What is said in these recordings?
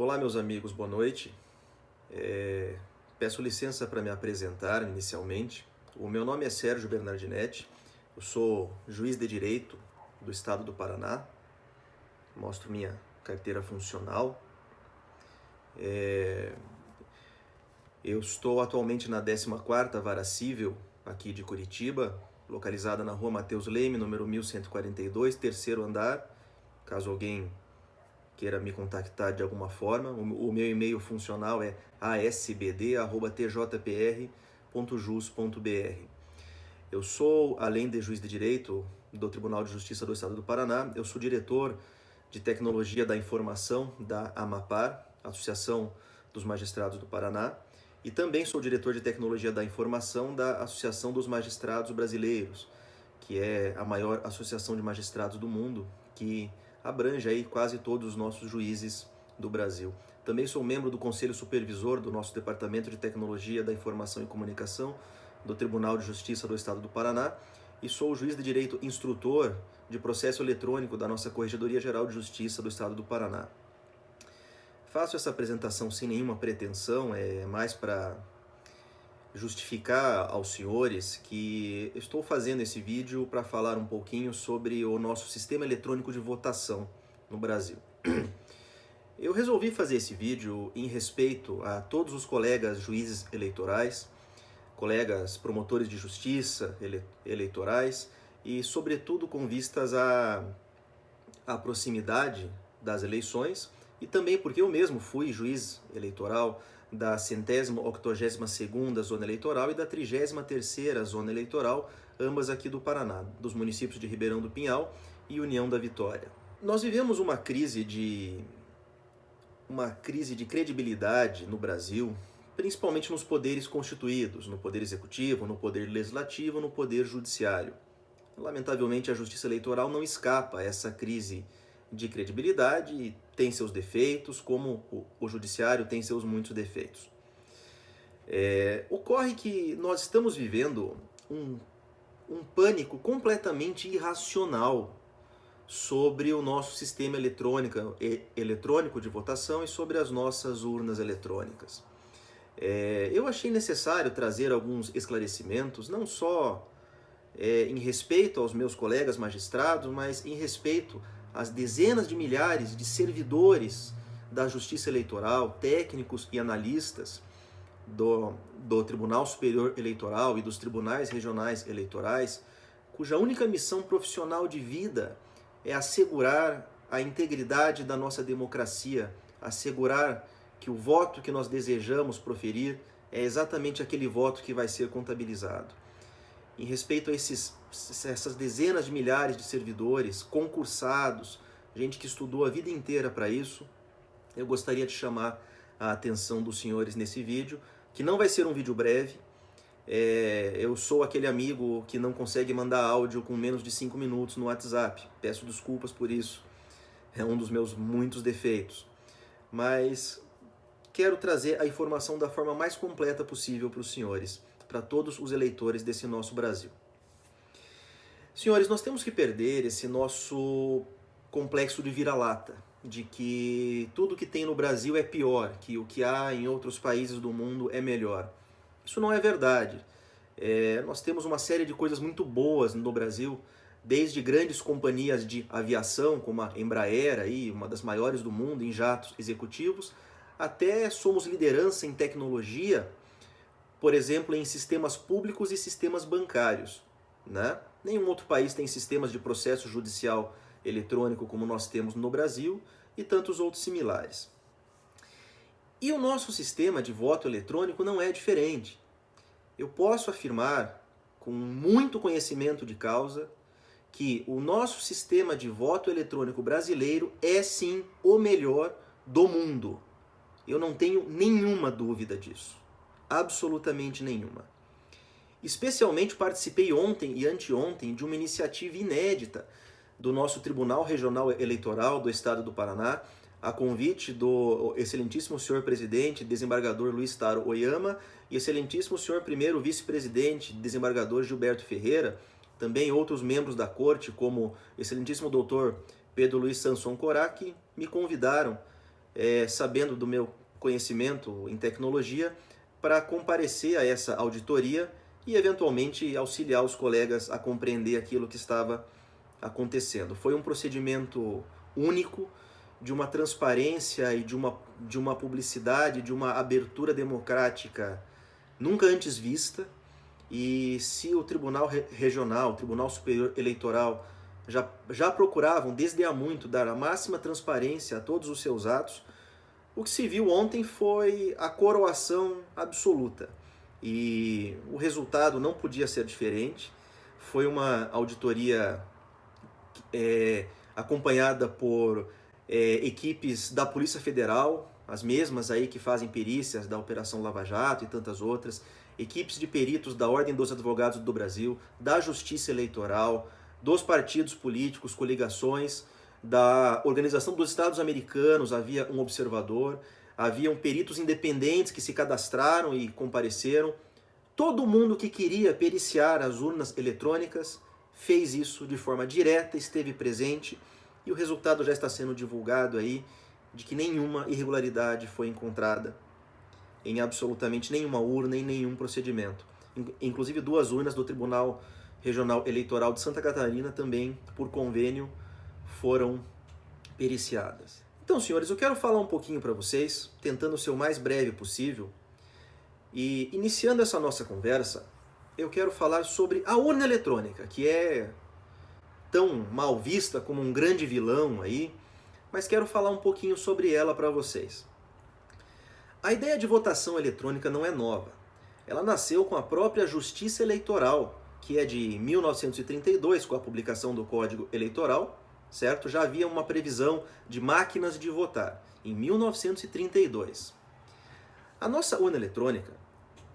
Olá, meus amigos, boa noite. Peço licença para me apresentar inicialmente. O meu nome é Sérgio Bernardinetti, eu sou juiz de direito do estado do Paraná, mostro minha carteira funcional. Eu estou atualmente na 14ª Vara Civil aqui de Curitiba, localizada na rua Mateus Leme, número 1142, terceiro andar. Caso alguém queira me contactar de alguma forma, o meu e-mail funcional é asbd@tjpr.jus.br. Eu sou, além de juiz de direito do Tribunal de Justiça do Estado do Paraná, eu sou diretor de Tecnologia da Informação da AMAPAR, Associação dos Magistrados do Paraná, e também sou diretor de Tecnologia da Informação da Associação dos Magistrados Brasileiros, que é a maior associação de magistrados do mundo, que abrange aí quase todos os nossos juízes do Brasil. Também sou membro do Conselho Supervisor do nosso Departamento de Tecnologia da Informação e Comunicação do Tribunal de Justiça do Estado do Paraná e sou o juiz de direito instrutor de processo eletrônico da nossa Corregedoria Geral de Justiça do Estado do Paraná. Faço essa apresentação sem nenhuma pretensão, é mais para justificar aos senhores que estou fazendo esse vídeo para falar um pouquinho sobre o nosso sistema eletrônico de votação no Brasil. Eu resolvi fazer esse vídeo em respeito a todos os colegas juízes eleitorais, colegas promotores de justiça eleitorais e, sobretudo, com vistas à proximidade das eleições e também porque eu mesmo fui juiz eleitoral da 182ª Zona Eleitoral e da 33ª Zona Eleitoral, ambas aqui do Paraná, dos municípios de Ribeirão do Pinhal e União da Vitória. Nós vivemos uma crise de credibilidade no Brasil, principalmente nos poderes constituídos, no poder executivo, no poder legislativo, no poder judiciário. Lamentavelmente, a justiça eleitoral não escapa a essa crise de credibilidade e tem seus defeitos, como o judiciário tem seus muitos defeitos. Ocorre que nós estamos vivendo um pânico completamente irracional sobre o nosso sistema eletrônico de votação e sobre as nossas urnas eletrônicas. Eu achei necessário trazer alguns esclarecimentos, não só em respeito aos meus colegas magistrados, mas em respeito às dezenas de milhares de servidores da Justiça Eleitoral, técnicos e analistas do Tribunal Superior Eleitoral e dos tribunais regionais eleitorais, cuja única missão profissional de vida é assegurar a integridade da nossa democracia, assegurar que o voto que nós desejamos proferir é exatamente aquele voto que vai ser contabilizado. Em respeito a essas dezenas de milhares de servidores, concursados, gente que estudou a vida inteira para isso, eu gostaria de chamar a atenção dos senhores nesse vídeo, que não vai ser um vídeo breve. Eu sou aquele amigo que não consegue mandar áudio com menos de 5 minutos no WhatsApp. Peço desculpas por isso, é um dos meus muitos defeitos. Mas quero trazer a informação da forma mais completa possível para os senhores, para todos os eleitores desse nosso Brasil. Senhores, nós temos que perder esse nosso complexo de vira-lata, de que tudo que tem no Brasil é pior, que o que há em outros países do mundo é melhor. Isso não é verdade. Nós temos uma série de coisas muito boas no Brasil, desde grandes companhias de aviação, como a Embraer, aí, uma das maiores do mundo em jatos executivos, até somos liderança em tecnologia, por exemplo, em sistemas públicos e sistemas bancários, né? Nenhum outro país tem sistemas de processo judicial eletrônico como nós temos no Brasil e tantos outros similares. E o nosso sistema de voto eletrônico não é diferente. Eu posso afirmar, com muito conhecimento de causa, que o nosso sistema de voto eletrônico brasileiro é sim o melhor do mundo. Eu não tenho nenhuma dúvida disso. Absolutamente nenhuma. Especialmente participei ontem e anteontem de uma iniciativa inédita do nosso Tribunal Regional Eleitoral do Estado do Paraná, a convite do excelentíssimo senhor presidente, desembargador Luiz Taro Oyama, e excelentíssimo senhor primeiro vice-presidente, desembargador Gilberto Ferreira, também outros membros da corte, como excelentíssimo doutor Pedro Luiz Sanson Corá, que me convidaram sabendo do meu conhecimento em tecnologia, para comparecer a essa auditoria e eventualmente auxiliar os colegas a compreender aquilo que estava acontecendo. Foi um procedimento único, de uma transparência e de uma publicidade, de uma abertura democrática nunca antes vista. E se o Tribunal Regional, o Tribunal Superior Eleitoral já procuravam desde há muito dar a máxima transparência a todos os seus atos, o que se viu ontem foi a coroação absoluta. E o resultado não podia ser diferente. Foi uma auditoria acompanhada por equipes da Polícia Federal, as mesmas aí que fazem perícias da Operação Lava Jato e tantas outras, equipes de peritos da Ordem dos Advogados do Brasil, da Justiça Eleitoral, dos partidos políticos, coligações, da Organização dos Estados Americanos, havia um observador, haviam peritos independentes que se cadastraram e compareceram. Todo mundo que queria periciar as urnas eletrônicas fez isso de forma direta, esteve presente, e o resultado já está sendo divulgado aí, de que nenhuma irregularidade foi encontrada em absolutamente nenhuma urna, em nenhum procedimento. Inclusive 2 urnas do Tribunal Regional Eleitoral de Santa Catarina também, por convênio, foram periciadas. Então, senhores, eu quero falar um pouquinho para vocês, tentando ser o mais breve possível, e iniciando essa nossa conversa, eu quero falar sobre a urna eletrônica, que é tão mal vista como um grande vilão aí, mas quero falar um pouquinho sobre ela para vocês. A ideia de votação eletrônica não é nova. Ela nasceu com a própria Justiça Eleitoral, que é de 1932, com a publicação do Código Eleitoral, certo? Já havia uma previsão de máquinas de votar, em 1932. A nossa urna eletrônica,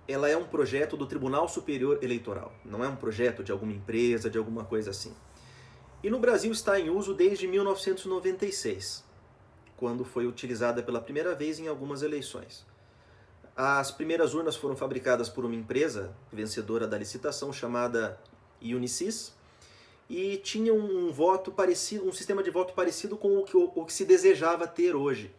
ela é um projeto do Tribunal Superior Eleitoral, não é um projeto de alguma empresa, de alguma coisa assim. E no Brasil está em uso desde 1996, quando foi utilizada pela primeira vez em algumas eleições. As primeiras urnas foram fabricadas por uma empresa vencedora da licitação chamada Unisys e tinham um voto parecido, um sistema de voto parecido com o que se desejava ter hoje.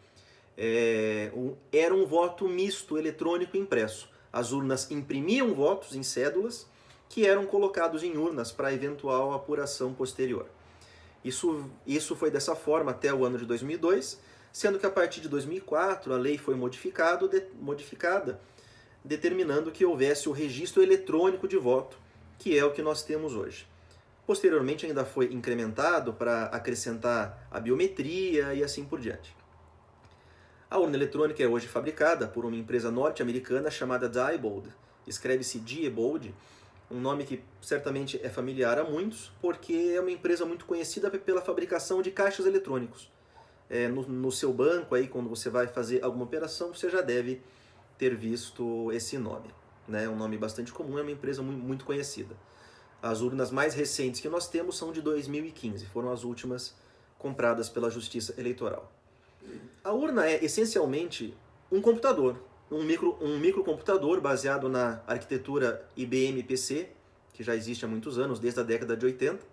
Era um voto misto eletrônico impresso. As urnas imprimiam votos em cédulas que eram colocados em urnas para eventual apuração posterior. Isso foi dessa forma até o ano de 2002, sendo que a partir de 2004 a lei foi modificada, determinando que houvesse o registro eletrônico de voto, que é o que nós temos hoje. Posteriormente ainda foi incrementado para acrescentar a biometria e assim por diante. A urna eletrônica é hoje fabricada por uma empresa norte-americana chamada Diebold, escreve-se Diebold, um nome que certamente é familiar a muitos, porque é uma empresa muito conhecida pela fabricação de caixas eletrônicos. No seu banco, aí, quando você vai fazer alguma operação, você já deve ter visto esse nome. É um nome bastante comum, é uma empresa muito conhecida. As urnas mais recentes que nós temos são de 2015, foram as últimas compradas pela Justiça Eleitoral. A urna é essencialmente um computador, um microcomputador baseado na arquitetura IBM PC, que já existe há muitos anos, desde a década de 80,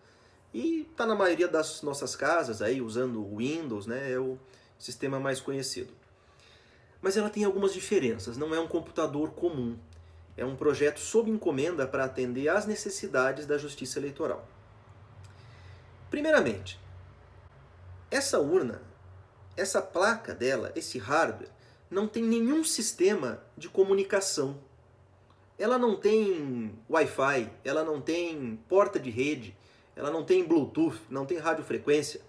e está na maioria das nossas casas, aí, usando o Windows, é o sistema mais conhecido. Mas ela tem algumas diferenças, não é um computador comum, é um projeto sob encomenda para atender às necessidades da Justiça Eleitoral. Primeiramente, essa urna, essa placa dela, esse hardware, não tem nenhum sistema de comunicação. Ela não tem Wi-Fi, ela não tem porta de rede, ela não tem Bluetooth, não tem radiofrequência,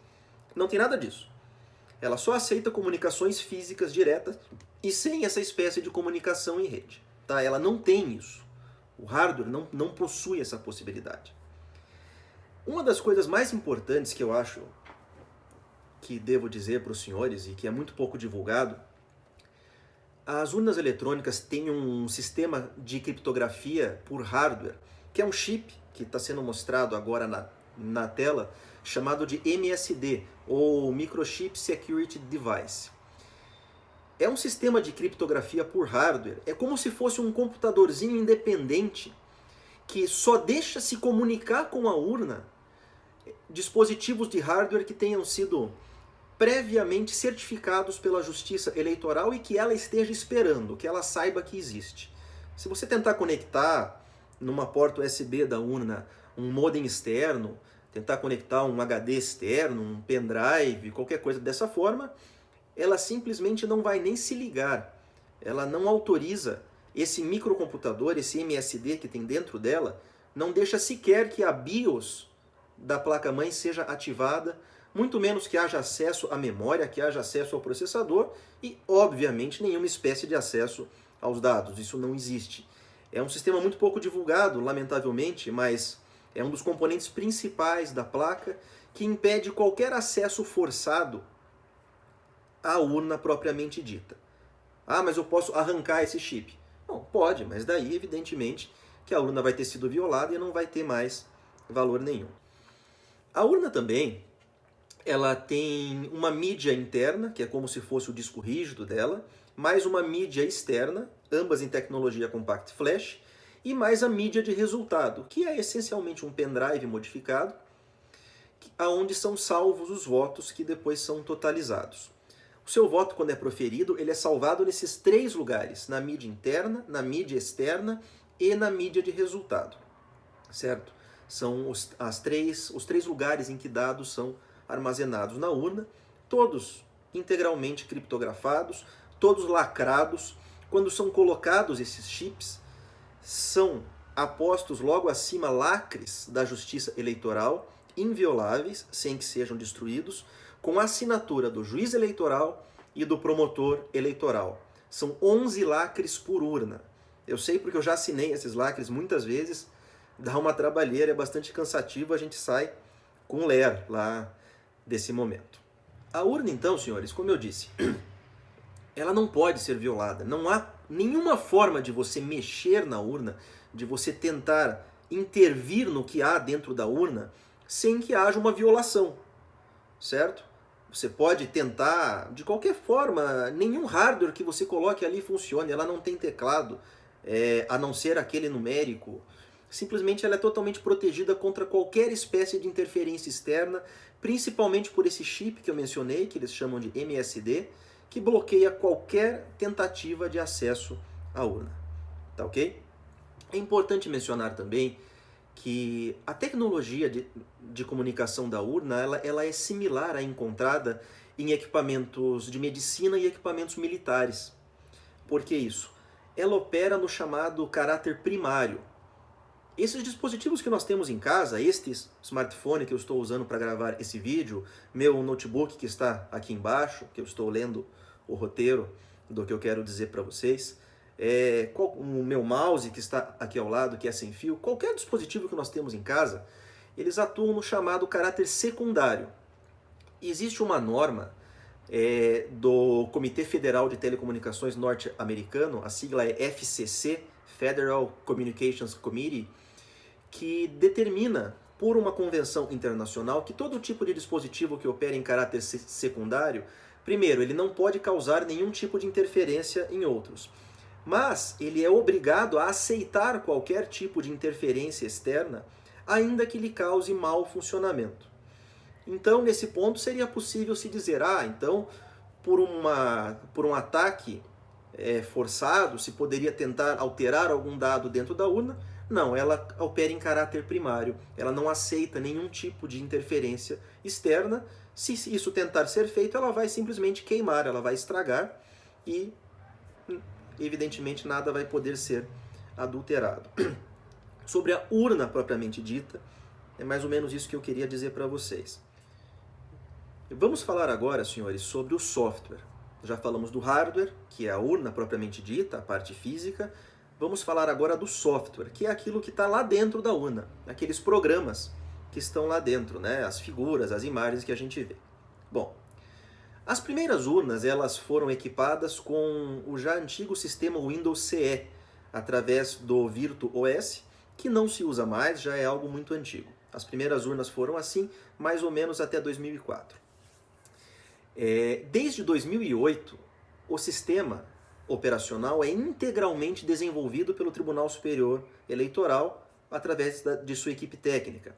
não tem nada disso. Ela só aceita comunicações físicas diretas e sem essa espécie de comunicação em rede. Tá? Ela não tem isso. O hardware não possui essa possibilidade. Uma das coisas mais importantes que eu acho que devo dizer para os senhores e que é muito pouco divulgado, as urnas eletrônicas têm um sistema de criptografia por hardware, que é um chip que está sendo mostrado agora na tela, chamado de MSD, ou Microchip Security Device. É um sistema de criptografia por hardware, é como se fosse um computadorzinho independente que só deixa se comunicar com a urna dispositivos de hardware que tenham sido previamente certificados pela Justiça Eleitoral e que ela esteja esperando, que ela saiba que existe. Se você tentar conectar numa porta USB da urna um modem externo, tentar conectar um HD externo, um pendrive, qualquer coisa dessa forma, ela simplesmente não vai nem se ligar. Ela não autoriza esse microcomputador, esse MSD que tem dentro dela, não deixa sequer que a BIOS da placa-mãe seja ativada, muito menos que haja acesso à memória, que haja acesso ao processador e, obviamente, nenhuma espécie de acesso aos dados. Isso não existe. É um sistema muito pouco divulgado, lamentavelmente, mas é um dos componentes principais da placa que impede qualquer acesso forçado à urna propriamente dita. Ah, mas eu posso arrancar esse chip. Não, pode, mas daí, evidentemente, que a urna vai ter sido violada e não vai ter mais valor nenhum. A urna também, ela tem uma mídia interna, que é como se fosse o disco rígido dela, mais uma mídia externa, ambas em tecnologia Compact Flash, e mais a mídia de resultado, que é essencialmente um pendrive modificado, aonde são salvos os votos que depois são totalizados. O seu voto, quando é proferido, ele é salvado nesses 3 lugares, na mídia interna, na mídia externa e na mídia de resultado, certo? São os 3 lugares em que dados são armazenados na urna, todos integralmente criptografados, todos lacrados. Quando são colocados esses chips, são apostos logo acima lacres da Justiça Eleitoral, invioláveis, sem que sejam destruídos, com a assinatura do juiz eleitoral e do promotor eleitoral. São 11 lacres por urna. Eu sei porque eu já assinei esses lacres muitas vezes, dá uma trabalheira, é bastante cansativo, a gente sai com ler lá desse momento. A urna, então, senhores, como eu disse, ela não pode ser violada. Não há nenhuma forma de você mexer na urna, de você tentar intervir no que há dentro da urna, sem que haja uma violação, certo? Você pode tentar, de qualquer forma, nenhum hardware que você coloque ali funcione, ela não tem teclado, a não ser aquele numérico. Simplesmente ela é totalmente protegida contra qualquer espécie de interferência externa, principalmente por esse chip que eu mencionei, que eles chamam de MSD, que bloqueia qualquer tentativa de acesso à urna. Tá ok? É importante mencionar também que a tecnologia de comunicação da urna ela é similar à encontrada em equipamentos de medicina e equipamentos militares. Por que isso? Ela opera no chamado caráter primário. Esses dispositivos que nós temos em casa, este smartphone que eu estou usando para gravar esse vídeo, meu notebook que está aqui embaixo, que eu estou lendo o roteiro do que eu quero dizer para vocês, o meu mouse que está aqui ao lado, que é sem fio, qualquer dispositivo que nós temos em casa, eles atuam no chamado caráter secundário. Existe uma norma do Comitê Federal de Telecomunicações norte-americano, a sigla é FCC, Federal Communications Committee, que determina, por uma convenção internacional, que todo tipo de dispositivo que opera em caráter secundário, primeiro, ele não pode causar nenhum tipo de interferência em outros, mas ele é obrigado a aceitar qualquer tipo de interferência externa, ainda que lhe cause mau funcionamento. Então, nesse ponto, seria possível se dizer, então, por um ataque forçado, se poderia tentar alterar algum dado dentro da urna. Não, ela opera em caráter primário, ela não aceita nenhum tipo de interferência externa. Se isso tentar ser feito, ela vai simplesmente queimar, ela vai estragar e, evidentemente, nada vai poder ser adulterado. Sobre a urna propriamente dita, é mais ou menos isso que eu queria dizer para vocês. Vamos falar agora, senhores, sobre o software. Já falamos do hardware, que é a urna propriamente dita, a parte física. Vamos falar agora do software, que é aquilo que está lá dentro da urna, aqueles programas que estão lá dentro, né? As figuras, as imagens que a gente vê. Bom, as primeiras urnas elas foram equipadas com o já antigo sistema Windows CE, através do VirtuOS, que não se usa mais, já é algo muito antigo. As primeiras urnas foram assim, mais ou menos até 2004. Desde 2008, o sistema operacional é integralmente desenvolvido pelo Tribunal Superior Eleitoral através de sua equipe técnica.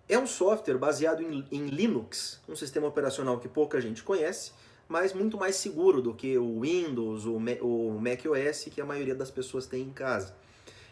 É um software baseado em Linux, um sistema operacional que pouca gente conhece, mas muito mais seguro do que o Windows, o macOS, que a maioria das pessoas tem em casa.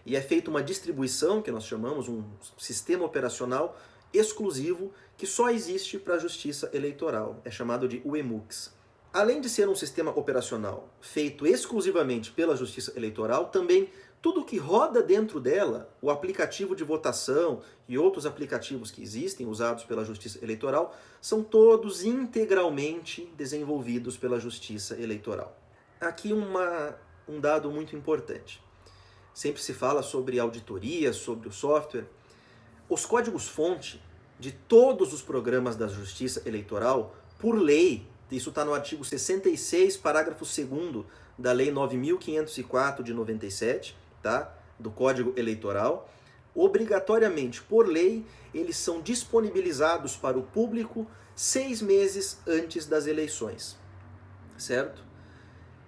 E é feita uma distribuição, que nós chamamos um sistema operacional exclusivo, que só existe para a Justiça Eleitoral. É chamado de UEMUX. Além de ser um sistema operacional feito exclusivamente pela Justiça Eleitoral, também tudo que roda dentro dela, o aplicativo de votação e outros aplicativos que existem usados pela Justiça Eleitoral, são todos integralmente desenvolvidos pela Justiça Eleitoral. Aqui um dado muito importante. Sempre se fala sobre auditoria, sobre o software. Os códigos-fonte de todos os programas da Justiça Eleitoral, por lei, isso está no artigo 66, parágrafo 2º da Lei 9.504 de 97, tá? Do Código Eleitoral, obrigatoriamente, por lei, eles são disponibilizados para o público 6 meses antes das eleições, certo?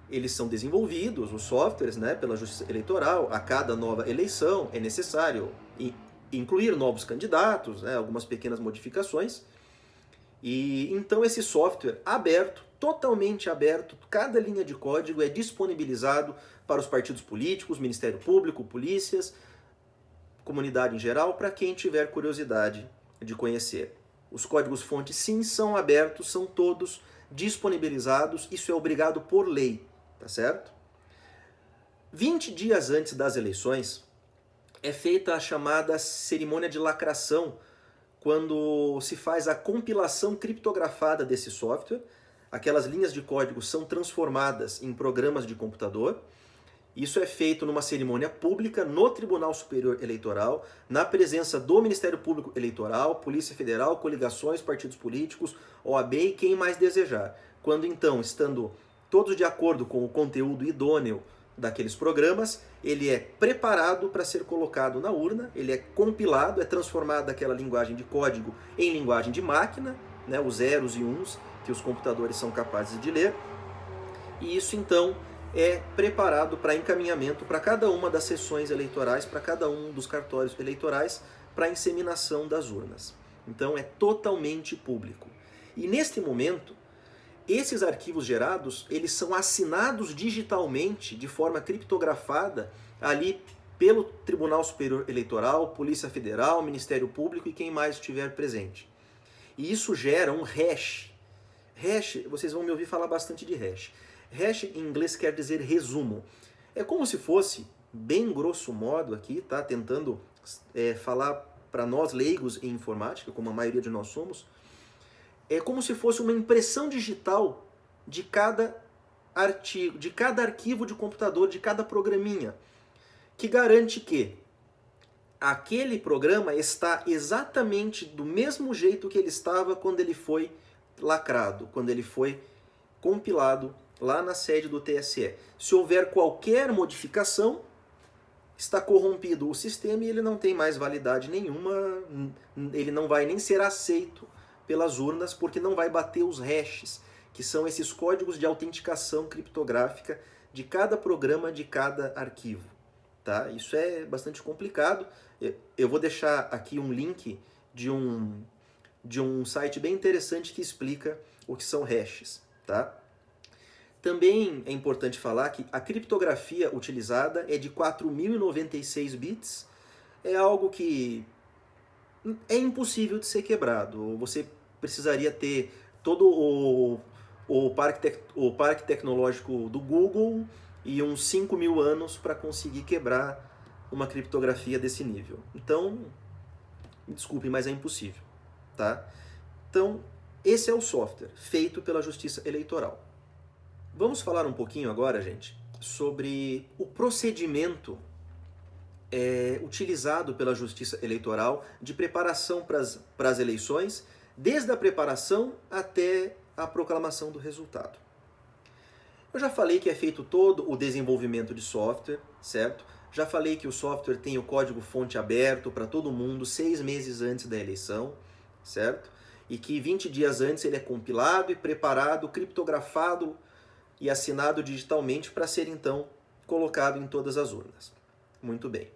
Eles são desenvolvidos, os softwares, né, pela Justiça Eleitoral. A cada nova eleição é necessário incluir novos candidatos, né, algumas pequenas modificações. E então esse software aberto, totalmente aberto, cada linha de código é disponibilizado para os partidos políticos, Ministério Público, polícias, comunidade em geral, para quem tiver curiosidade de conhecer. Os códigos-fonte, sim, são abertos, são todos disponibilizados, isso é obrigado por lei, tá certo? 20 dias antes das eleições é feita a chamada cerimônia de lacração, quando se faz a compilação criptografada desse software. Aquelas linhas de código são transformadas em programas de computador. Isso é feito numa cerimônia pública no Tribunal Superior Eleitoral, na presença do Ministério Público Eleitoral, Polícia Federal, coligações, partidos políticos, OAB e quem mais desejar. Quando então, estando todos de acordo com o conteúdo idôneo daqueles programas, ele é preparado para ser colocado na urna, ele é compilado, é transformado daquela linguagem de código em linguagem de máquina, né, os zeros e uns que os computadores são capazes de ler, e isso então é preparado para encaminhamento para cada uma das sessões eleitorais, para cada um dos cartórios eleitorais, para a inseminação das urnas. Então é totalmente público. E neste momento, esses arquivos gerados, eles são assinados digitalmente, de forma criptografada, ali pelo Tribunal Superior Eleitoral, Polícia Federal, Ministério Público e quem mais estiver presente. E isso gera um hash. Hash, vocês vão me ouvir falar bastante de hash. Hash em inglês quer dizer resumo. É como se fosse, bem grosso modo aqui, tá? Tentando falar para nós leigos em informática, como a maioria de nós somos, é como se fosse uma impressão digital de cada artigo, de cada arquivo de computador, de cada programinha, que garante que aquele programa está exatamente do mesmo jeito que ele estava quando ele foi lacrado, quando ele foi compilado lá na sede do TSE. Se houver qualquer modificação, está corrompido o sistema e ele não tem mais validade nenhuma, ele não vai nem ser aceito pelas urnas, porque não vai bater os hashes, que são esses códigos de autenticação criptográfica de cada programa, de cada arquivo. Tá? Isso é bastante complicado. Eu vou deixar aqui um link de um site bem interessante que explica o que são hashes. Tá? Também é importante falar que a criptografia utilizada é de 4.096 bits. É algo que é impossível de ser quebrado. Você precisaria ter todo o parque tecnológico do Google e uns 5.000 anos para conseguir quebrar uma criptografia desse nível. Então, me desculpem, mas é impossível. Tá? Então, esse é o software feito pela Justiça Eleitoral. Vamos falar um pouquinho agora, gente, sobre o procedimento utilizado pela Justiça Eleitoral de preparação para as eleições, desde a preparação até a proclamação do resultado. Eu já falei que é feito todo o desenvolvimento de software, certo? Já falei que o software tem o código-fonte aberto para todo mundo 6 meses antes da eleição, certo? E que 20 dias antes ele é compilado e preparado, criptografado e assinado digitalmente para ser então colocado em todas as urnas. Muito bem.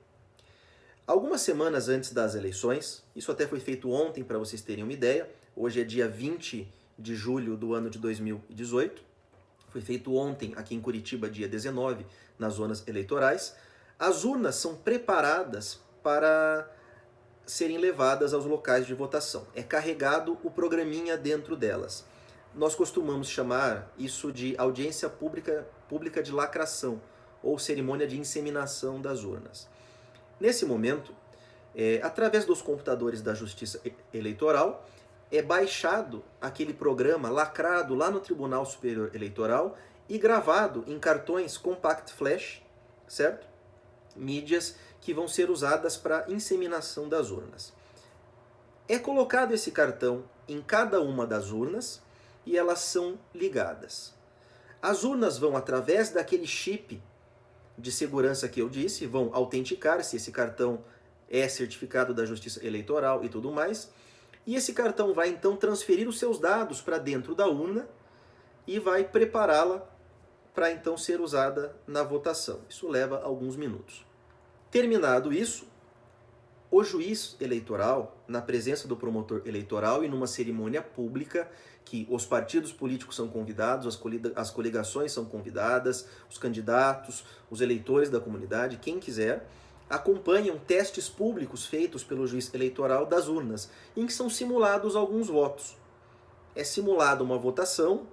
Algumas semanas antes das eleições, isso até foi feito ontem para vocês terem uma ideia, hoje é dia 20 de julho do ano de 2018, foi feito ontem aqui em Curitiba, dia 19, nas zonas eleitorais. As urnas são preparadas para serem levadas aos locais de votação. É carregado o programinha dentro delas. Nós costumamos chamar isso de audiência pública de lacração, ou cerimônia de inseminação das urnas. Nesse momento, através dos computadores da Justiça Eleitoral, é baixado aquele programa lacrado lá no Tribunal Superior Eleitoral e gravado em cartões Compact Flash, certo? Mídias que vão ser usadas para inseminação das urnas. É colocado esse cartão em cada uma das urnas e elas são ligadas. As urnas vão, através daquele chip de segurança que eu disse, vão autenticar se esse cartão é certificado da Justiça Eleitoral e tudo mais. E esse cartão vai então transferir os seus dados para dentro da urna e vai prepará-la para então ser usada na votação. Isso leva alguns minutos. Terminado isso, o juiz eleitoral, na presença do promotor eleitoral e numa cerimônia pública, que os partidos políticos são convidados, as coligações são convidadas, os candidatos, os eleitores da comunidade, quem quiser, acompanham testes públicos feitos pelo juiz eleitoral das urnas, em que são simulados alguns votos. É simulada uma votação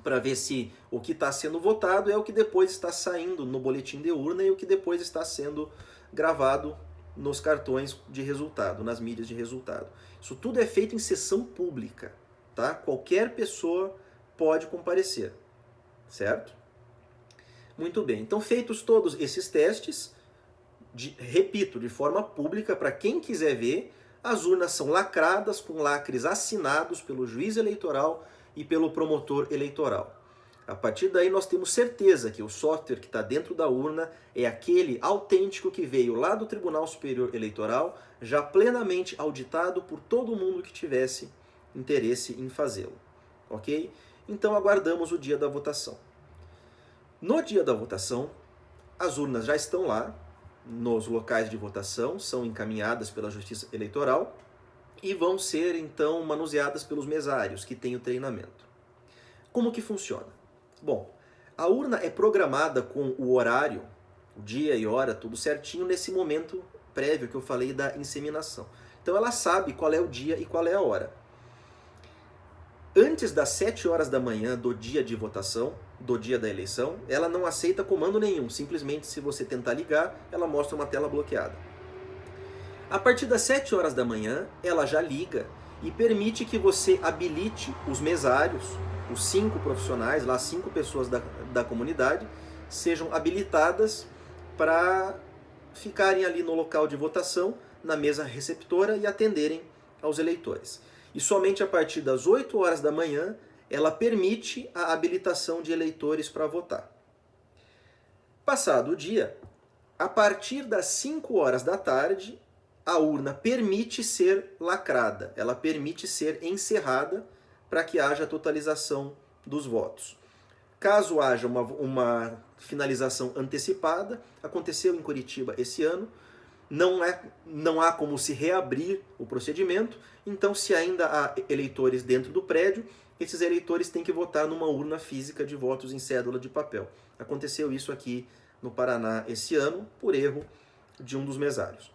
para ver se o que está sendo votado é o que depois está saindo no boletim de urna e o que depois está sendo gravado nos cartões de resultado, nas mídias de resultado. Isso tudo é feito em sessão pública, tá? Qualquer pessoa pode comparecer, certo? Muito bem, então feitos todos esses testes, repito, de forma pública, para quem quiser ver, as urnas são lacradas com lacres assinados pelo juiz eleitoral e pelo promotor eleitoral. A partir daí nós temos certeza que o software que está dentro da urna é aquele autêntico que veio lá do Tribunal Superior Eleitoral, já plenamente auditado por todo mundo que tivesse interesse em fazê-lo. Ok? Então aguardamos o dia da votação. No dia da votação, as urnas já estão lá, nos locais de votação, são encaminhadas pela Justiça Eleitoral e vão ser então manuseadas pelos mesários que têm o treinamento. Como que funciona? Bom, a urna é programada com o horário, o dia e hora, tudo certinho nesse momento prévio que eu falei da inseminação. Então ela sabe qual é o dia e qual é a hora. Antes das 7 horas da manhã do dia de votação, do dia da eleição, ela não aceita comando nenhum. Simplesmente, se você tentar ligar, ela mostra uma tela bloqueada. A partir das 7 horas da manhã, ela já liga e permite que você habilite os mesários, os 5 profissionais, lá 5 pessoas da comunidade, sejam habilitadas para ficarem ali no local de votação, na mesa receptora e atenderem aos eleitores. E somente a partir das 8 horas da manhã, ela permite a habilitação de eleitores para votar. Passado o dia, a partir das 5 horas da tarde, a urna permite ser lacrada, ela permite ser encerrada para que haja a totalização dos votos. Caso haja uma finalização antecipada, aconteceu em Curitiba esse ano, não há como se reabrir o procedimento, então se ainda há eleitores dentro do prédio, esses eleitores têm que votar numa urna física de votos em cédula de papel. Aconteceu isso aqui no Paraná esse ano, por erro de um dos mesários.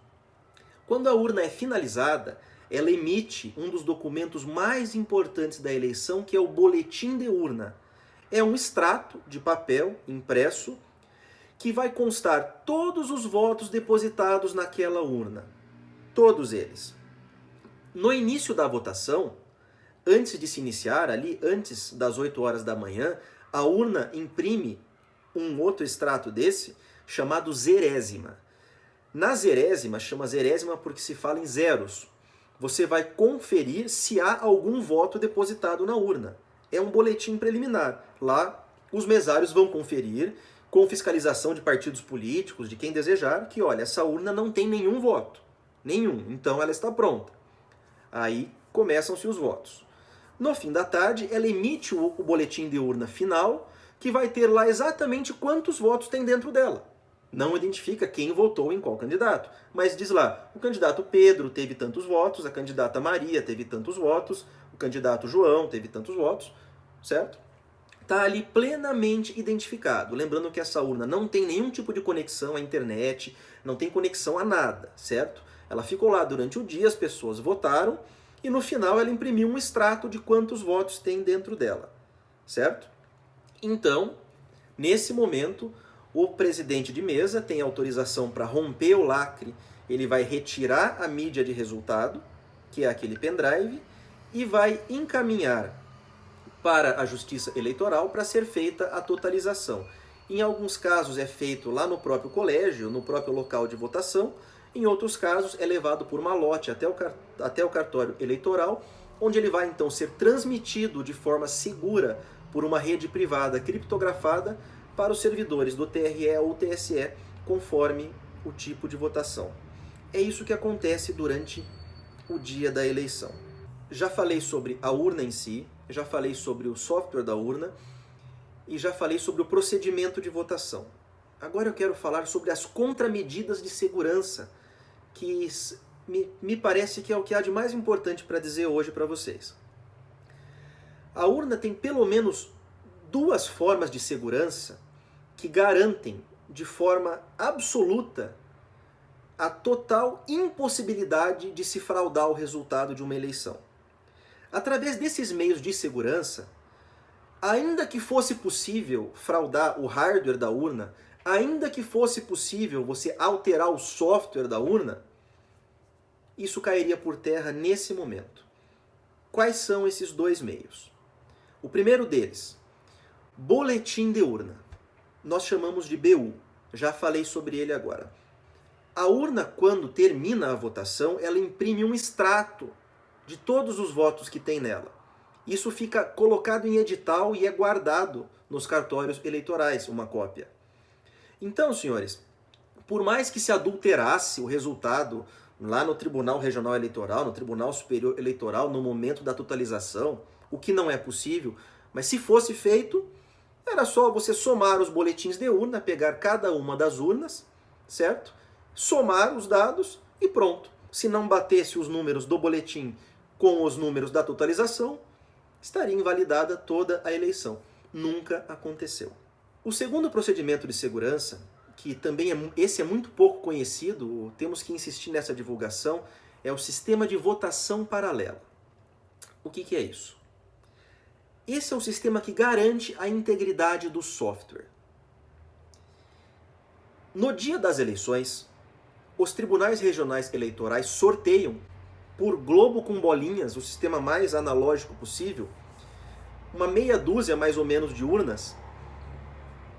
Quando a urna é finalizada, ela emite um dos documentos mais importantes da eleição, que é o boletim de urna. É um extrato de papel impresso que vai constar todos os votos depositados naquela urna. Todos eles. No início da votação, antes de se iniciar, ali antes das 8 horas da manhã, a urna imprime um outro extrato desse, chamado zerésima. Na zerésima, chama zerésima porque se fala em zeros. Você vai conferir se há algum voto depositado na urna. É um boletim preliminar. Lá, os mesários vão conferir, com fiscalização de partidos políticos, de quem desejar, que olha, essa urna não tem nenhum voto. Nenhum. Então ela está pronta. Aí começam-se os votos. No fim da tarde, ela emite o boletim de urna final, que vai ter lá exatamente quantos votos tem dentro dela. Não identifica quem votou em qual candidato, mas diz lá, o candidato Pedro teve tantos votos, a candidata Maria teve tantos votos, o candidato João teve tantos votos, certo? Está ali plenamente identificado. Lembrando que essa urna não tem nenhum tipo de conexão à internet, não tem conexão a nada, certo? Ela ficou lá durante o dia, as pessoas votaram e no final ela imprimiu um extrato de quantos votos tem dentro dela, certo? Então, nesse momento, o presidente de mesa tem autorização para romper o lacre, ele vai retirar a mídia de resultado, que é aquele pendrive, e vai encaminhar para a Justiça Eleitoral para ser feita a totalização. Em alguns casos é feito lá no próprio colégio, no próprio local de votação, em outros casos é levado por malote até o cartório eleitoral, onde ele vai então ser transmitido de forma segura por uma rede privada criptografada para os servidores do TRE ou TSE, conforme o tipo de votação. É isso que acontece durante o dia da eleição. Já falei sobre a urna em si, já falei sobre o software da urna e já falei sobre o procedimento de votação. Agora eu quero falar sobre as contramedidas de segurança, que me parece que é o que há de mais importante para dizer hoje para vocês. A urna tem pelo menos duas formas de segurança que garantem de forma absoluta a total impossibilidade de se fraudar o resultado de uma eleição. Através desses meios de segurança, ainda que fosse possível fraudar o hardware da urna, ainda que fosse possível você alterar o software da urna, isso cairia por terra nesse momento. Quais são esses dois meios? O primeiro deles, boletim de urna. Nós chamamos de BU. Já falei sobre ele agora. A urna, quando termina a votação, ela imprime um extrato de todos os votos que tem nela. Isso fica colocado em edital e é guardado nos cartórios eleitorais, uma cópia. Então, senhores, por mais que se adulterasse o resultado lá no Tribunal Regional Eleitoral, no Tribunal Superior Eleitoral, no momento da totalização, o que não é possível, mas se fosse feito, era só você somar os boletins de urna, pegar cada uma das urnas, certo? Somar os dados e pronto. Se não batesse os números do boletim com os números da totalização, estaria invalidada toda a eleição. Nunca aconteceu. O segundo procedimento de segurança, que também esse é muito pouco conhecido, temos que insistir nessa divulgação, é o sistema de votação paralela. O que é isso? Esse é o sistema que garante a integridade do software. No dia das eleições, os tribunais regionais eleitorais sorteiam por globo com bolinhas, o sistema mais analógico possível, uma meia dúzia mais ou menos de urnas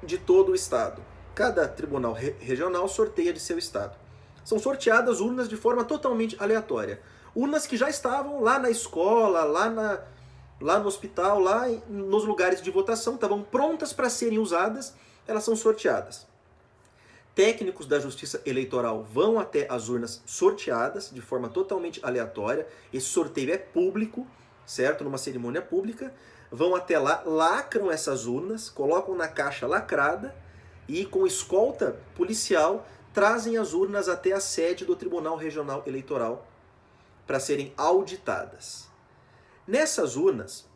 de todo o estado. Cada tribunal regional sorteia de seu estado. São sorteadas urnas de forma totalmente aleatória. Urnas que já estavam lá na escola, lá no hospital, lá nos lugares de votação, estavam prontas para serem usadas, elas são sorteadas. Técnicos da Justiça Eleitoral vão até as urnas sorteadas de forma totalmente aleatória. Esse sorteio é público, certo? Numa cerimônia pública. Vão até lá, lacram essas urnas, colocam na caixa lacrada e com escolta policial trazem as urnas até a sede do Tribunal Regional Eleitoral para serem auditadas. Nessas urnas,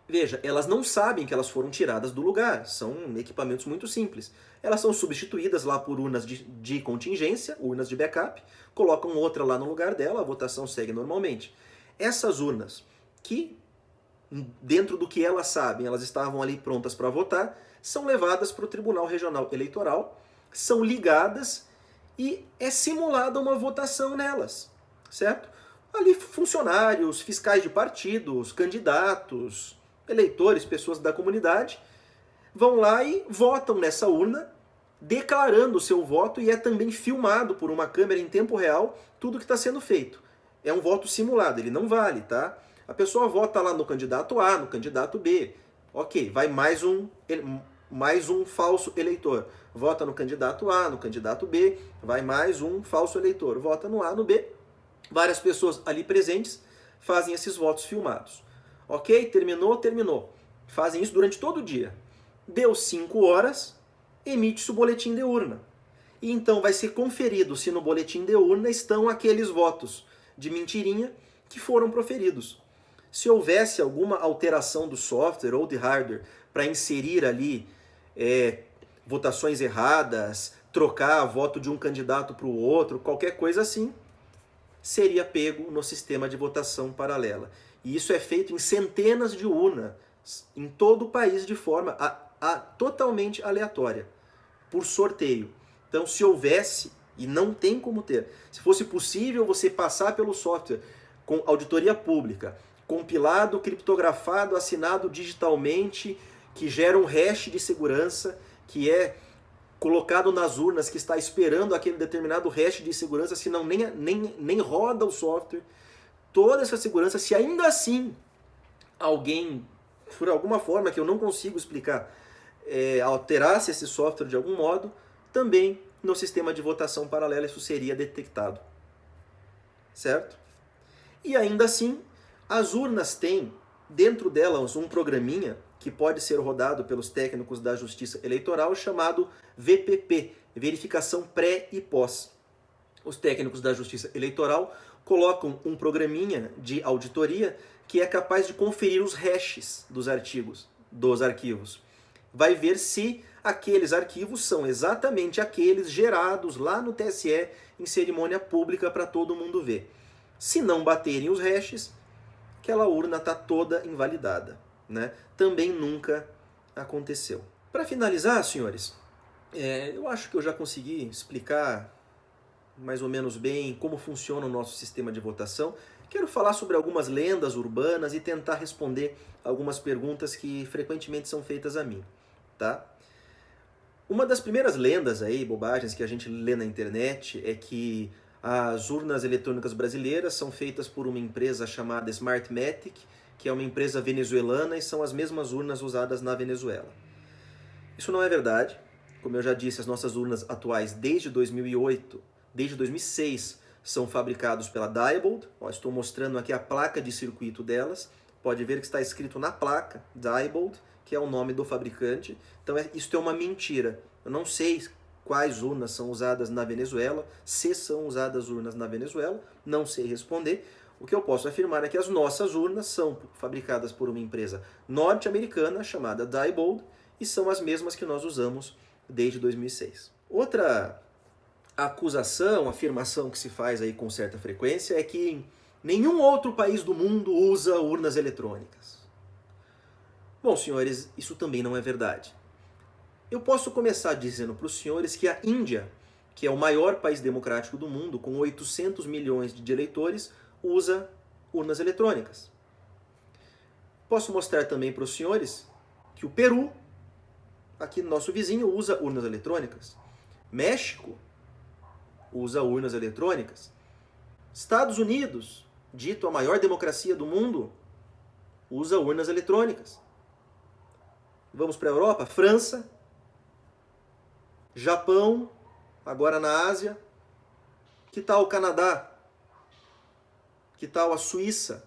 veja, elas não sabem que elas foram tiradas do lugar, são equipamentos muito simples. Elas são substituídas lá por urnas de contingência, urnas de backup, colocam outra lá no lugar dela, a votação segue normalmente. Essas urnas, que dentro do que elas sabem, elas estavam ali prontas para votar, são levadas para o Tribunal Regional Eleitoral, são ligadas e é simulada uma votação nelas, certo? Ali funcionários, fiscais de partidos, candidatos, eleitores, pessoas da comunidade, vão lá e votam nessa urna, declarando o seu voto, e é também filmado por uma câmera em tempo real tudo que está sendo feito. É um voto simulado, ele não vale, tá? A pessoa vota lá no candidato A, no candidato B. Ok, vai mais um falso eleitor. Vota no candidato A, no candidato B, vai mais um falso eleitor. Vota no A, no B. Várias pessoas ali presentes fazem esses votos filmados. Ok? Terminou. Fazem isso durante todo o dia. Deu 5 horas, emite-se o boletim de urna. e então vai ser conferido se no boletim de urna estão aqueles votos de mentirinha que foram proferidos. Se houvesse alguma alteração do software ou de hardware para inserir ali votações erradas, trocar voto de um candidato para o outro, qualquer coisa assim, seria pego no sistema de votação paralela. E isso é feito em centenas de urnas em todo o país de forma totalmente aleatória, por sorteio. Então, se houvesse, e não tem como ter, se fosse possível você passar pelo software com auditoria pública, compilado, criptografado, assinado digitalmente, que gera um hash de segurança, que é colocado nas urnas, que está esperando aquele determinado hash de segurança, senão nem roda o software. Toda essa segurança, se ainda assim alguém, por alguma forma que eu não consigo explicar, alterasse esse software de algum modo, também no sistema de votação paralela isso seria detectado. Certo? E ainda assim, as urnas têm dentro delas um programinha que pode ser rodado pelos técnicos da Justiça Eleitoral chamado VPP, Verificação Pré e Pós. Os técnicos da Justiça Eleitoral colocam um programinha de auditoria que é capaz de conferir os hashes dos arquivos. Vai ver se aqueles arquivos são exatamente aqueles gerados lá no TSE em cerimônia pública para todo mundo ver. Se não baterem os hashes, aquela urna está toda invalidada, né? Também nunca aconteceu. Para finalizar, senhores, eu acho que eu já consegui explicar mais ou menos bem como funciona o nosso sistema de votação. Quero falar sobre algumas lendas urbanas e tentar responder algumas perguntas que frequentemente são feitas a mim, tá? Uma das primeiras lendas aí, bobagens que a gente lê na internet é que as urnas eletrônicas brasileiras são feitas por uma empresa chamada Smartmatic, que é uma empresa venezuelana e são as mesmas urnas usadas na Venezuela. Isso não é verdade. Como eu já disse, as nossas urnas atuais desde 2008, desde 2006, são fabricados pela Diebold. Estou mostrando aqui a placa de circuito delas. Pode ver que está escrito na placa Diebold, que é o nome do fabricante. Então isso é uma mentira. Eu não sei quais urnas são usadas na Venezuela, se são usadas urnas na Venezuela, não sei responder. O que eu posso afirmar é que as nossas urnas são fabricadas por uma empresa norte-americana chamada Diebold e são as mesmas que nós usamos desde 2006. Outra acusação, afirmação que se faz aí com certa frequência é que nenhum outro país do mundo usa urnas eletrônicas. Bom, senhores, isso também não é verdade. Eu posso começar dizendo para os senhores que a Índia, que é o maior país democrático do mundo, com 800 milhões de eleitores, usa urnas eletrônicas. Posso mostrar também para os senhores que o Peru, aqui nosso vizinho, usa urnas eletrônicas. México usa urnas eletrônicas. Estados Unidos, dito a maior democracia do mundo, usa urnas eletrônicas. Vamos para a Europa, França, Japão, agora na Ásia. Que tal o Canadá? Que tal a Suíça?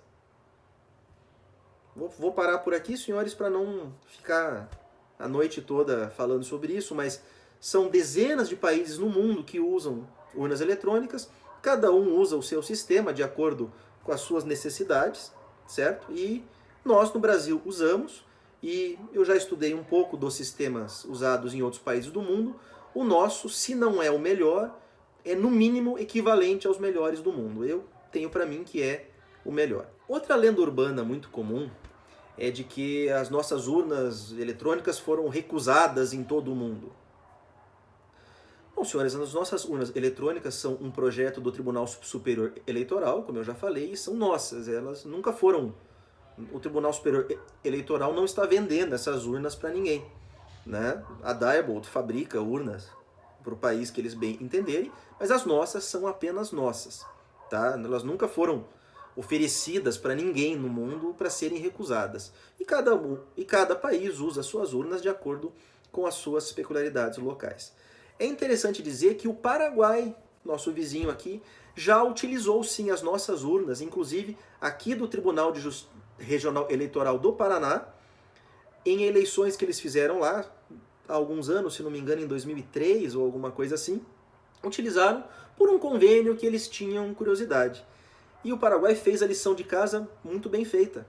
Vou parar por aqui, senhores, para não ficar a noite toda falando sobre isso, mas são dezenas de países no mundo que usam urnas eletrônicas. Cada um usa o seu sistema de acordo com as suas necessidades, certo? E nós no Brasil usamos, e eu já estudei um pouco dos sistemas usados em outros países do mundo. O nosso, se não é o melhor, é no mínimo equivalente aos melhores do mundo. Eu tenho para mim que é o melhor. Outra lenda urbana muito comum é de que as nossas urnas eletrônicas foram recusadas em todo o mundo. Bom, senhores, as nossas urnas eletrônicas são um projeto do Tribunal Superior Eleitoral, como eu já falei, e são nossas. Elas nunca foram... O Tribunal Superior Eleitoral não está vendendo essas urnas para ninguém, né? A Diebold fabrica urnas para o país que eles bem entenderem, mas as nossas são apenas nossas, tá? Elas nunca foram oferecidas para ninguém no mundo para serem recusadas. E cada país usa suas urnas de acordo com as suas peculiaridades locais. É interessante dizer que o Paraguai, nosso vizinho aqui, já utilizou sim as nossas urnas, inclusive aqui do Tribunal Regional Eleitoral do Paraná, em eleições que eles fizeram lá há alguns anos, se não me engano em 2003 ou alguma coisa assim. Utilizaram por um convênio que eles tinham curiosidade. E o Paraguai fez a lição de casa muito bem feita.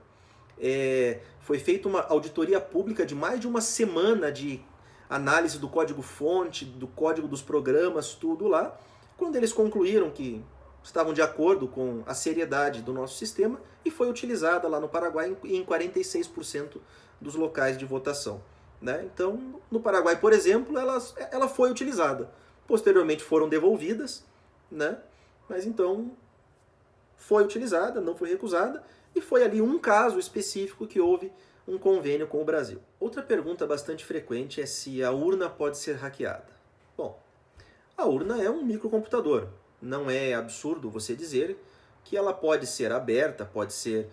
Foi feita uma auditoria pública de mais de uma semana de análise do código-fonte, do código dos programas, tudo lá. Quando eles concluíram que estavam de acordo com a seriedade do nosso sistema, e foi utilizada lá no Paraguai em 46% dos locais de votação. Né? Então, no Paraguai, por exemplo, ela foi utilizada. Posteriormente foram devolvidas, né? Mas então foi utilizada, não foi recusada, e foi ali um caso específico que houve um convênio com o Brasil. Outra pergunta bastante frequente é se a urna pode ser hackeada. Bom, a urna é um microcomputador. Não é absurdo você dizer que ela pode ser aberta, pode ser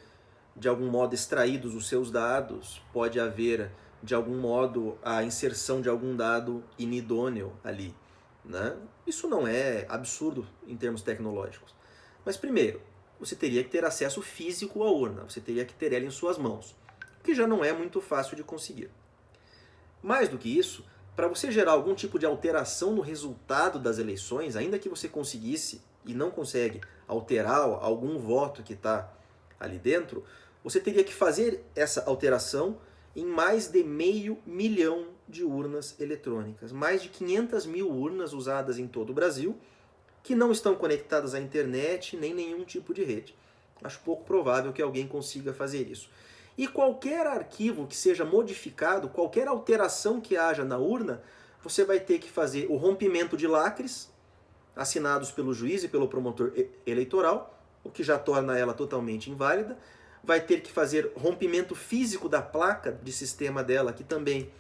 de algum modo extraídos os seus dados, pode haver de algum modo a inserção de algum dado inidôneo ali. Né? Isso não é absurdo em termos tecnológicos. Mas primeiro, você teria que ter acesso físico à urna, você teria que ter ela em suas mãos, o que já não é muito fácil de conseguir. Mais do que isso, para você gerar algum tipo de alteração no resultado das eleições, ainda que você conseguisse e não consegue alterar algum voto que está ali dentro, você teria que fazer essa alteração em mais de 500 mil de urnas eletrônicas. Mais de 500 mil urnas usadas em todo o Brasil, que não estão conectadas à internet nem nenhum tipo de rede. Acho pouco provável que alguém consiga fazer isso. E qualquer arquivo que seja modificado, qualquer alteração que haja na urna, você vai ter que fazer o rompimento de lacres, assinados pelo juiz e pelo promotor eleitoral, o que já torna ela totalmente inválida. Vai ter que fazer rompimento físico da placa de sistema dela, que também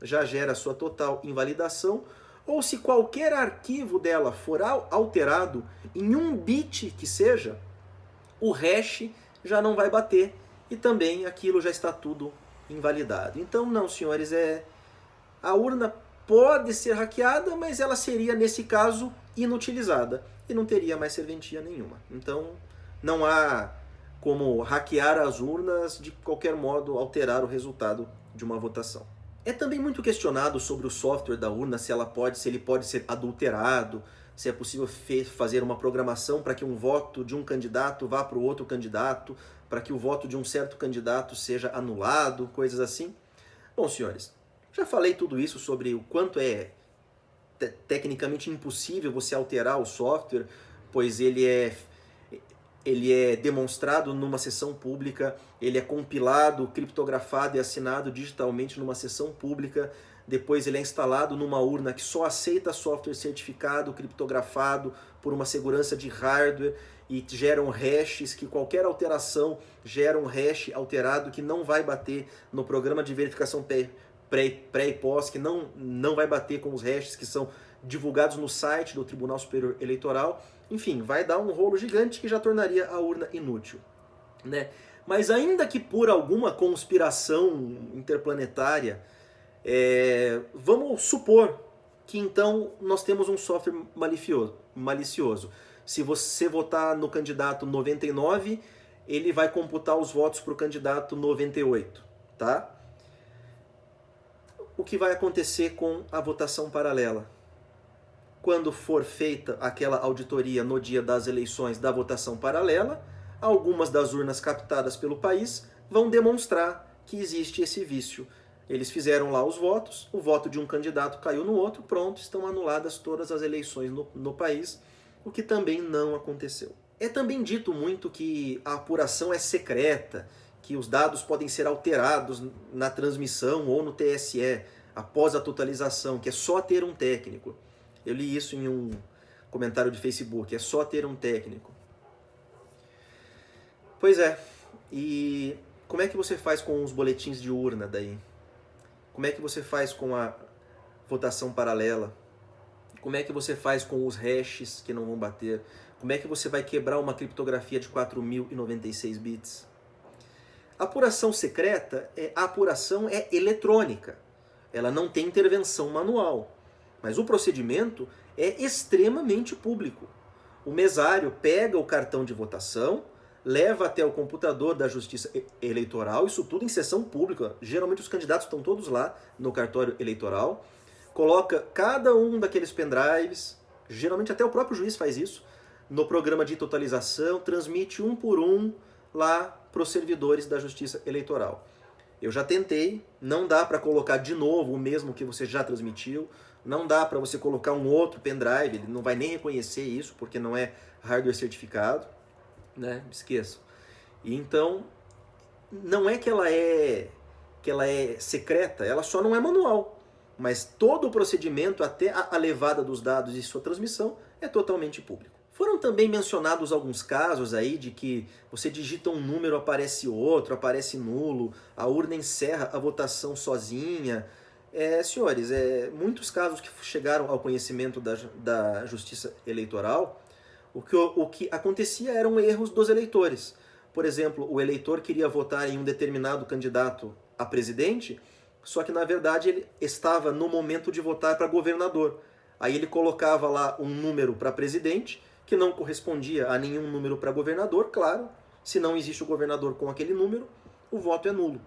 já gera sua total invalidação. Ou se qualquer arquivo dela for alterado em um bit que seja, o hash já não vai bater e também aquilo já está tudo invalidado. Então, não, senhores, a urna pode ser hackeada, mas ela seria, nesse caso, inutilizada e não teria mais serventia nenhuma. Então, não há como hackear as urnas, de qualquer modo alterar o resultado de uma votação. É também muito questionado sobre o software da urna, se ele pode ser adulterado, se é possível fazer uma programação para que um voto de um candidato vá para o outro candidato, para que o voto de um certo candidato seja anulado, coisas assim. Bom, senhores, já falei tudo isso sobre o quanto é tecnicamente impossível você alterar o software, pois ele é demonstrado numa sessão pública, ele é compilado, criptografado e assinado digitalmente numa sessão pública, depois ele é instalado numa urna que só aceita software certificado, criptografado por uma segurança de hardware e geram hashes, que qualquer alteração gera um hash alterado que não vai bater no programa de verificação pré e pós, que não vai bater com os hashes que são divulgados no site do Tribunal Superior Eleitoral. Enfim, vai dar um rolo gigante que já tornaria a urna inútil. Né? Mas ainda que por alguma conspiração interplanetária, vamos supor que então nós temos um software malicioso. Se você votar no candidato 99, ele vai computar os votos para o candidato 98. Tá? O que vai acontecer com a votação paralela? Quando for feita aquela auditoria no dia das eleições da votação paralela, algumas das urnas captadas pelo país vão demonstrar que existe esse vício. Eles fizeram lá os votos, o voto de um candidato caiu no outro, pronto, estão anuladas todas as eleições no país, o que também não aconteceu. É também dito muito que a apuração é secreta, que os dados podem ser alterados na transmissão ou no TSE após a totalização, que é só ter um técnico. Eu li isso em um comentário de Facebook, é só ter um técnico. Pois é, e como é que você faz com os boletins de urna daí? Como é que você faz com a votação paralela? Como é que você faz com os hashes que não vão bater? Como é que você vai quebrar uma criptografia de 4096 bits? A apuração secreta, a apuração é eletrônica. Ela não tem intervenção manual. Mas o procedimento é extremamente público. O mesário pega o cartão de votação, leva até o computador da Justiça Eleitoral, isso tudo em sessão pública. Geralmente os candidatos estão todos lá no cartório eleitoral. Coloca cada um daqueles pendrives, geralmente até o próprio juiz faz isso, no programa de totalização, transmite um por um lá para os servidores da Justiça Eleitoral. Eu já tentei, não dá para colocar de novo o mesmo que você já transmitiu, não dá para você colocar um outro pendrive, ele não vai nem reconhecer isso, porque não é hardware certificado, né? Esqueçam. E então, não é que ela é secreta, ela só não é manual. Mas todo o procedimento, até a levada dos dados e sua transmissão, é totalmente público. Foram também mencionados alguns casos aí de que você digita um número, aparece outro, aparece nulo, a urna encerra a votação sozinha. Senhores, muitos casos que chegaram ao conhecimento da Justiça Eleitoral, o que acontecia eram erros dos eleitores. Por exemplo, o eleitor queria votar em um determinado candidato a presidente, só que na verdade ele estava no momento de votar para governador. Aí ele colocava lá um número para presidente, que não correspondia a nenhum número para governador, claro. Se não existe o governador com aquele número, o voto é nulo.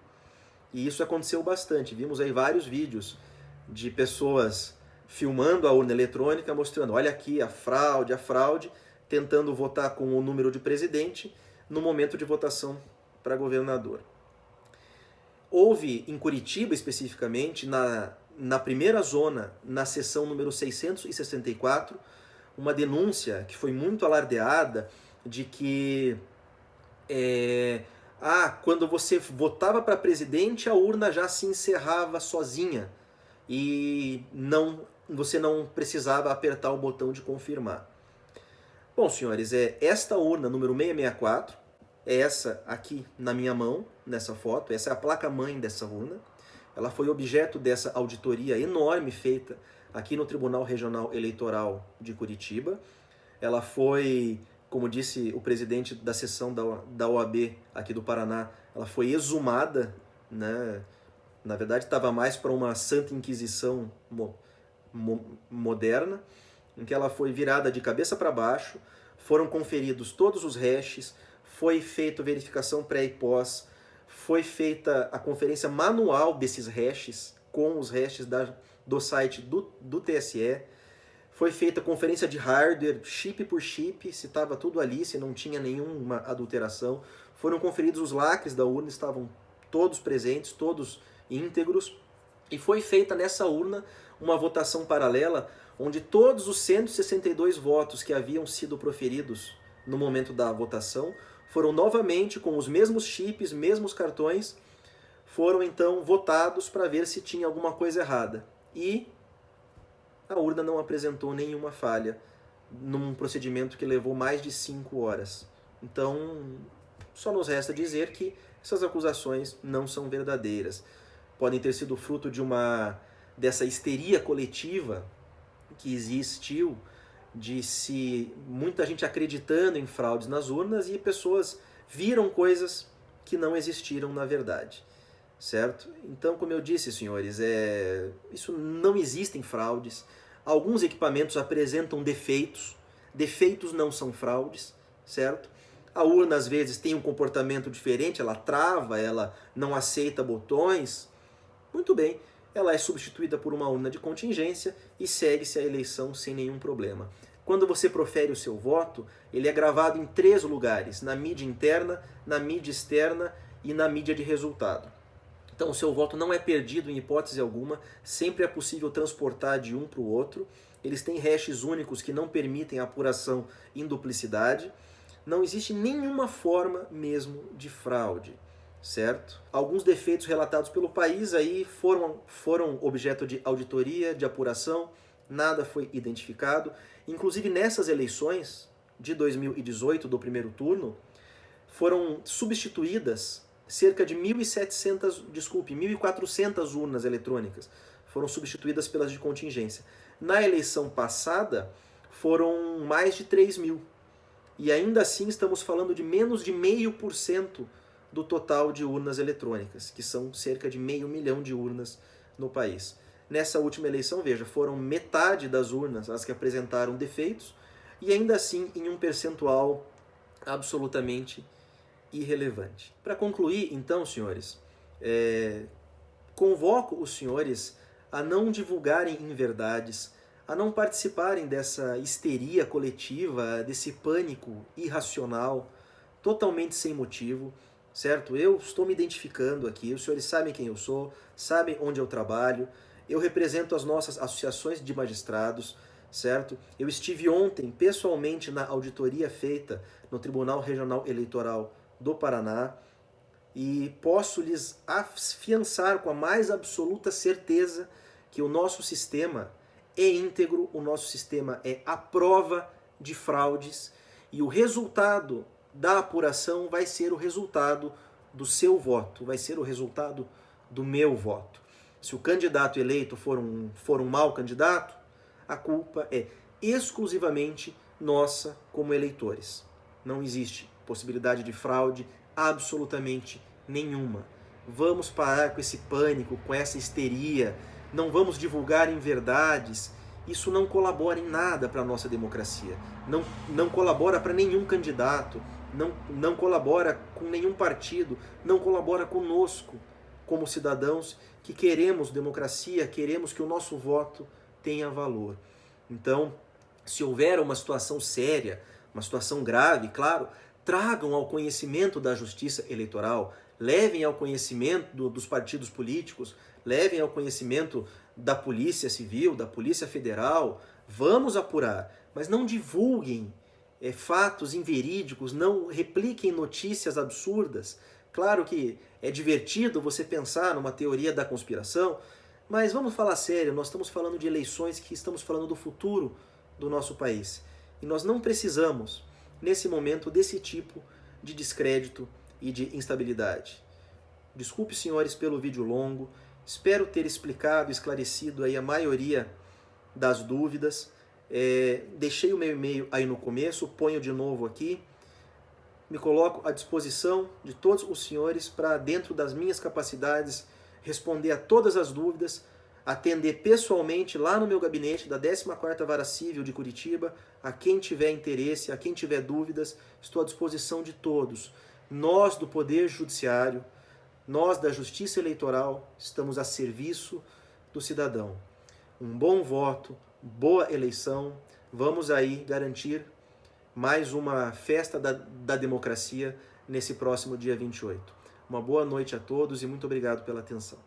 E isso aconteceu bastante. Vimos aí vários vídeos de pessoas filmando a urna eletrônica, mostrando, olha aqui a fraude, tentando votar com o número de presidente no momento de votação para governador. Houve em Curitiba especificamente, na primeira zona, na seção número 664, uma denúncia que foi muito alardeada de que quando você votava para presidente, a urna já se encerrava sozinha e você não precisava apertar o botão de confirmar. Bom, senhores, esta urna número 664, é essa aqui na minha mão, nessa foto, essa é a placa-mãe dessa urna. Ela foi objeto dessa auditoria enorme feita aqui no Tribunal Regional Eleitoral de Curitiba. Ela foi, como disse o presidente da seção da OAB aqui do Paraná, ela foi exumada, né? Na verdade estava mais para uma santa inquisição moderna, em que ela foi virada de cabeça para baixo, foram conferidos todos os hashes, foi feita verificação pré e pós, foi feita a conferência manual desses hashes, com os hashes do site do TSE, foi feita conferência de hardware, chip por chip, se estava tudo ali, se não tinha nenhuma adulteração, foram conferidos os lacres da urna, estavam todos presentes, todos íntegros, e foi feita nessa urna uma votação paralela, onde todos os 162 votos que haviam sido proferidos no momento da votação foram novamente, com os mesmos chips, mesmos cartões, foram então votados para ver se tinha alguma coisa errada. E a urna não apresentou nenhuma falha num procedimento que levou mais de 5 horas. Então, só nos resta dizer que essas acusações não são verdadeiras. Podem ter sido fruto dessa histeria coletiva que existiu, de muita gente acreditando em fraudes nas urnas e pessoas viram coisas que não existiram na verdade, certo? Então, como eu disse, senhores, isso não existem fraudes. Alguns equipamentos apresentam defeitos não são fraudes, certo? A urna às vezes tem um comportamento diferente, ela trava, ela não aceita botões. Muito bem, ela é substituída por uma urna de contingência e segue-se a eleição sem nenhum problema. Quando você profere o seu voto, ele é gravado em 3 lugares, na mídia interna, na mídia externa e na mídia de resultado. Então o seu voto não é perdido em hipótese alguma, sempre é possível transportar de um para o outro. Eles têm hashes únicos que não permitem a apuração em duplicidade. Não existe nenhuma forma mesmo de fraude, certo? Alguns defeitos relatados pelo país aí foram objeto de auditoria, de apuração, nada foi identificado. Inclusive nessas eleições de 2018, do primeiro turno, foram substituídas cerca de 1.400 urnas eletrônicas. Foram substituídas pelas de contingência. Na eleição passada, foram mais de 3.000. E ainda assim estamos falando de menos de 0,5% do total de urnas eletrônicas, que são cerca de 500 mil de urnas no país. Nessa última eleição, veja, foram metade das urnas as que apresentaram defeitos, e ainda assim em um percentual absolutamente irrelevante. Para concluir, então, senhores, convoco os senhores a não divulgarem inverdades, a não participarem dessa histeria coletiva, desse pânico irracional, totalmente sem motivo, certo? Eu estou me identificando aqui, os senhores sabem quem eu sou, sabem onde eu trabalho, eu represento as nossas associações de magistrados, certo? Eu estive ontem pessoalmente na auditoria feita no Tribunal Regional Eleitoral do Paraná e posso lhes afiançar com a mais absoluta certeza que o nosso sistema é íntegro, o nosso sistema é à prova de fraudes e o resultado da apuração vai ser o resultado do seu voto, vai ser o resultado do meu voto. Se o candidato eleito for um mau candidato, a culpa é exclusivamente nossa como eleitores. Não existe possibilidade de fraude absolutamente nenhuma. Vamos parar com esse pânico, com essa histeria, não vamos divulgar inverdades. Isso não colabora em nada para a nossa democracia, não colabora para nenhum candidato, não colabora com nenhum partido, não colabora conosco, como cidadãos que queremos democracia, queremos que o nosso voto tenha valor. Então, se houver uma situação séria, uma situação grave, claro, tragam ao conhecimento da Justiça Eleitoral, levem ao conhecimento dos partidos políticos, levem ao conhecimento da Polícia Civil, da Polícia Federal, vamos apurar, mas não divulguem fatos inverídicos, não repliquem notícias absurdas. Claro que é divertido você pensar numa teoria da conspiração, mas vamos falar sério, nós estamos falando de eleições que estamos falando do futuro do nosso país. E nós não precisamos, nesse momento, desse tipo de descrédito e de instabilidade. Desculpe, senhores, pelo vídeo longo. Espero ter explicado, esclarecido aí a maioria das dúvidas. Deixei o meu e-mail aí no começo, ponho de novo aqui. Me coloco à disposição de todos os senhores para, dentro das minhas capacidades, responder a todas as dúvidas, atender pessoalmente lá no meu gabinete da 14ª Vara Civil de Curitiba, a quem tiver interesse, a quem tiver dúvidas, estou à disposição de todos. Nós do Poder Judiciário, nós da Justiça Eleitoral, estamos a serviço do cidadão. Um bom voto, boa eleição, vamos aí garantir mais uma festa da democracia nesse próximo dia 28. Uma boa noite a todos e muito obrigado pela atenção.